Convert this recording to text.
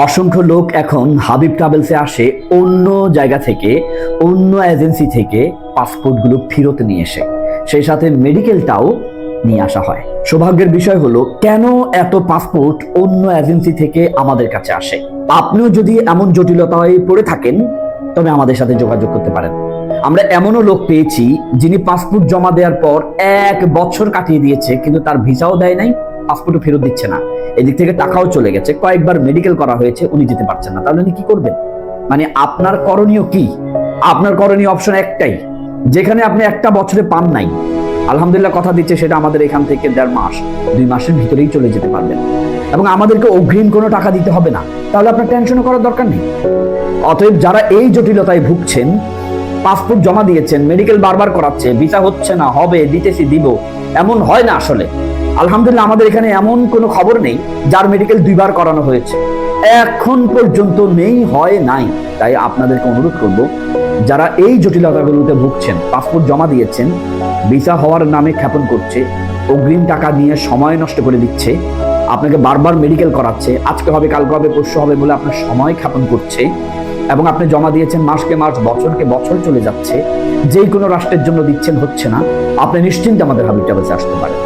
অসংখ্য লোক এখন হাবিব ট্রাভেলসে আসে অন্য জায়গা থেকে, অন্য এজেন্সি থেকে পাসপোর্টগুলো ফেরত নিয়ে এসে সেই সাথে মেডিকেলটাও নিয়ে আসা হয়। সৌভাগ্যের বিষয় হলো কেন এত পাসপোর্ট অন্য এজেন্সি থেকে আমাদের কাছে আসে। আপনিও যদি এমন জটিলতায় পড়ে থাকেন তবে আমাদের সাথে যোগাযোগ করতে পারেন। আমরা এমনও লোক পেয়েছি যিনি পাসপোর্ট জমা দেওয়ার পর 1 বছর কাটিয়ে দিয়েছে, কিন্তু তার ভিসাও দেয় নাই, পাসপোর্টও ফেরত দিচ্ছে না, এদিক থেকে টাকাও চলে গেছে, কয়েকবার মেডিকেল করা হয়েছে, উনি যেতে পারছেন না। তাহলে উনি কি করবেন? মানে আপনার করণীয় কি? আপনার করণীয় অপশন একটাই, যেখানে আপনি একটা বছরে পান নাই, আলহামদুলিল্লাহ কথা দিচ্ছে সেটা আমাদের এখান থেকে 1.5 মাস 2 মাসের ভিতরেই চলে যেতে পারবেন এবং আমাদেরকে অগ্রিম কোনো টাকা দিতে হবে না। তাহলে আপনার টেনশন করার দরকার নেই। অতএব যারা এই জটিলতায় ভুগছেন, পাসপোর্ট জমা দিয়েছেন, মেডিকেল বারবার করাচ্ছে, ভিসা হচ্ছে না, হবে, দিতেছি, দিব, এমন হয় না আসলে। আলহামদুলিল্লাহ আমাদের এখানে এমন কোনো খবর নেই যার মেডিকেল 2 বার করানো হয়েছে, এখন পর্যন্ত নেই, হয় নাই। তাই আপনাদেরকে অনুরোধ করব, যারা এই জটিলতাগুলোতে ভুগছেন, পাসপোর্ট জমা দিয়েছেন, ভিসা হওয়ার নামে ক্ষেপণ করছে, অগ্রিম টাকা নিয়ে সময় নষ্ট করে দিচ্ছে, আপনাকে বারবার মেডিকেল করাচ্ছে, আজকে হবে, কালকে হবে, পরশু হবে বলে আপনার সময় ক্ষেপণ করছে এবং আপনি জমা দিয়েছেন মাসকে মাস, বছরকে বছর চলে যাচ্ছে, যেই কোনো রাষ্ট্রের জন্য দিচ্ছেন, হচ্ছে না, আপনি নিশ্চিন্তে আমাদের হাবিব ট্রাভেলসে আসতে পারেন।